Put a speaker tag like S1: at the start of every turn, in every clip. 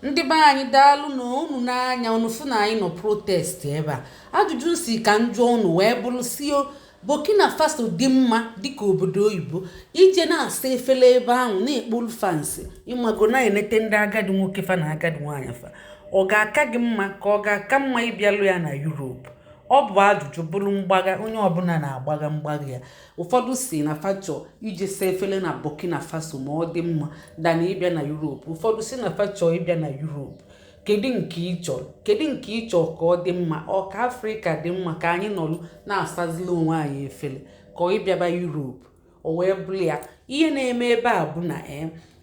S1: ndị be anyị daalụ na unu n'anya unu fụ na anyị nọ protest ebe a ajụjụ si ka njụ unu wee bụrụ sio Burkina Faso dị mma dịka obodo oyibo ije na-asa efele ebe ahụ na-ekpolu fansi ịmago na-enete ndị agadi nwoke fa na agadi nwaanyị fa ọ ga-aka gị mma ka ọ ga-aka mma ịbịalụ ya na Europe? Ọ bụ ajụjụ bụrụ mgbaga onye ọbụla na-agbaga mgbaga ya. Ụfọdụ si na facho ije saa efele na Burkina Faso ma ọ dị mma dana ịbịa na Europe. Ụfọdụ si na facho ịbịa na Europe. Kedu nke ị chọrọ ka ọ dị mma? Ọ ka Afrịka dị mma ka anyị nọrụ na-asazili onwe anyị efele ka ọ ịbịaba Europe? O wee bụrụ ya ihe na-eme ebe a bụ na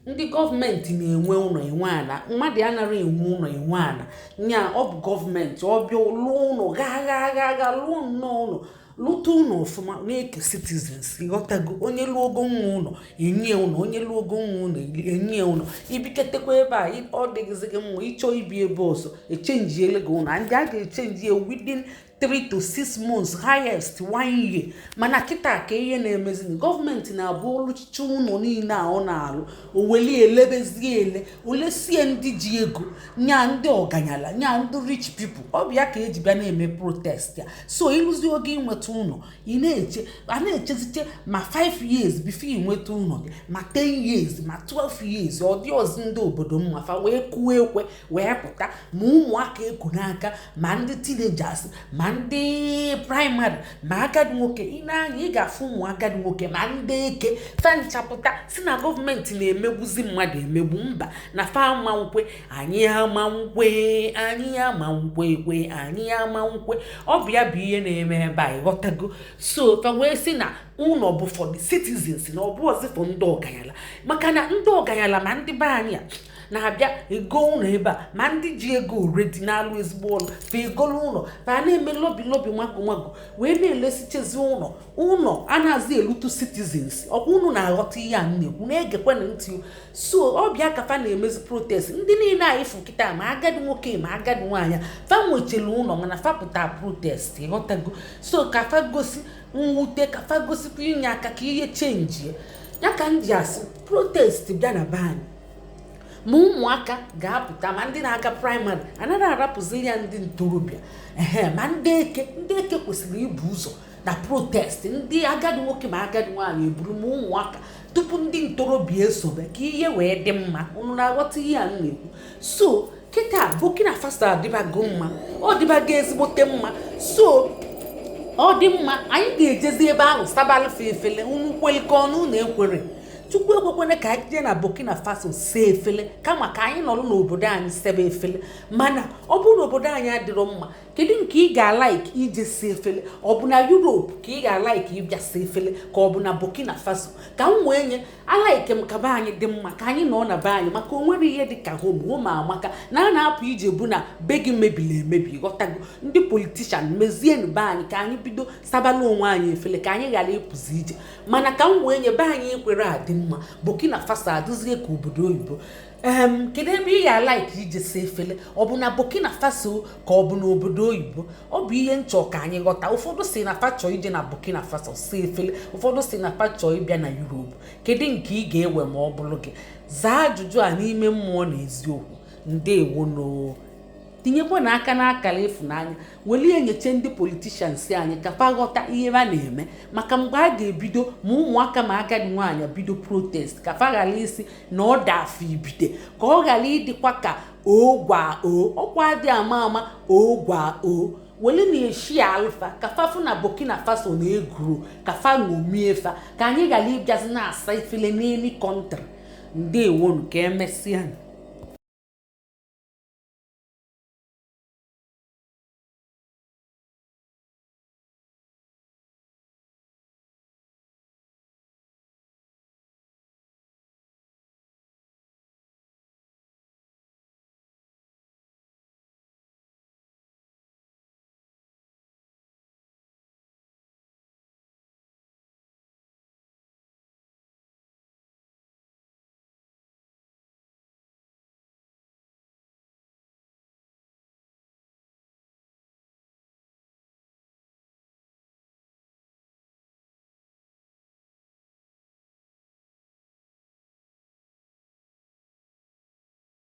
S1: ndị gọọmenti na-enwe ụlọ enwe ana, mmadụ anaghị enwe ụlọ enwe ana nya ọ bụ gọọmenti ọ bịa lụọ ụlọ ga lụọ nnọọ ụlọ lụta ụlọ ọfụma na-eke citizens ịghọtago. Onye lụọ ogo nwa ụlọ enye ụlọ, onye lụọ ogo nwa ụlọ enye ụlọ. Ibiketekwa ebe a ọ dịghịzi gị mma ịchọ ibi ebe ọzọ echenjiele gị ụlọ, ndị a ga-echenji within 3 to 6 months, highest 1 year. Mana kịta ka ihe na-emezi gọọmenti na-abụ oluchicha ụlọ niile a ọ na-alụ oweli elebezie ele olesie ndị ji ego nya ndị ọganyala nya ndị rich people. Ọ bụ ya ka eji bịa na-eme protest ya. So ịrụzi oge inweta ụlọ a na-echezite ma 5 years before inweta ụlọ gị, ma 10 years ma 12 years. Ọ dị ọzi ndị obodo mmafa wee kuo ekwe wee pụta ma ụmụaka eku n'aka ma ndị teenagers ma ndị praịmarị ma agadi nwoke. Ị na-anya ị ga-afụ ụmụ agadi nwoke ma ndị eke fa nchapụta si na gọọmenti na-emegbuzi mmadụ emegbu. Mba, na fa amanwukwe anyị amanwukwe anyị amanwukwe. Ọ bụ ya bụ ihe na-eme ebe a ịghọtago. So fa wee si na ụlọ bụ for the citizens na ọ bụ ọzi for ndị ọganyala, maka na ndị ọganyala ma ndị be anyị a na-abịa ego ụlọ ebe a ma ndị ji ego redi na-alụ ezigbo ụlọ fa egolu ụlọ fa na-eme lobi nwago wee na-elesichezi ụlọ a na-azị elutu citizens. Ọkwa unu na-aghọta ihe a na-ekwu na-egekwe na ntị. So ọ bịa ka fa na-emezi protest. Ndị niile a ifu kịta ma agadi nwoke ma agadi nwaanyị fa nwechelu ụlọ mana fa pụta protest ịghọtago. So ka fa gosi mwute, ka fa gosikwa inye aka ka ihe chenji ya ka ndị asị protest bịa na be anyị. Ma ụmụaka ga-apụta ma ndị na-aga praịmarị anaghị arapụzili ya ndị ntorobịa ma ndị eke kwesịrị ibu ụzọ na protest. Ndị agadi nwoke ma agadi nwaanyị eburu ma ụmụaka tupu ndị ntorobịa esobe ka ihe wee dị mma. Unu na-aghọta ihe a na-ekwu? So kịta Burkina Faso adịbago mma, ọ dịbago ezigbote mma. So ọ dị mma anyị ga-ejezi ebe ahụ sabalụfe efele unu kwelike ọnụ na ekwere. Chukwu ekwekwene ka anyị jee na Burkina Faso see efele kama ka anyị nọrọ n'obodo anyị sebe efele. Mana ọ bụrụ na obodo anyị adịrọ mma, kedu nke ị ga-alaiki ije see efele? Ọ bụ na Europe ka ị ga-alaiki ịbịa see efele ka ọ bụ na Burkina Faso? Ka m wee nye alaiki m ka be anyị dị mma ka anyị nọ na be anyị, maka o nwere ihe dị ka home amaka na a na-apụ ije bụ na be gị mebiri emebi ghọtago. Ndị politishan mezienụ be anyị ka anyị bido sabala onwe anyị efele ka anyị ghara ịpụzi ije. Mana ka m wee nye be anyị ekwere adị mma, Burkina Faso adịzie ka obodo oyibo. Kedu ebe ị ga-alaiki ije see efele? Ọ bụ na Burkina Faso ka ọ bụ na obodo oyibo? Ọ bụ ihe nchọ ka anyị ghọta. Ụfọdụ si na facho ije na Burkina Faso see efele, ụfọdụ si na facho ịbịa na Europe. Kedu nke ị ga-ewe ma ọ bụrụ gị? Zaa ajụjụ a n'ime mmụọ na eziokwu. Ndeewono. Tinyekwa n'aka n'akara ịfụnanya welie enyeche ndị politishans anyị ka fa ghọta ihe a na-eme, maka mgbe a ga-ebido ma ụmụaka ma agadi nwaanyị bido protest ka fa ghara isi na ọ da afọ ibide, ka ọ ghara ịdịkwa ka ogwa ọkwa dị ama ogwa wele na-eshi alfa ka fafu na Burkina Faso na-eguru ka fa ṅomie fa ka anyị ghara ịbịazi na-asa ifele n'eni kọntrị. Ndewonu ka emesịa.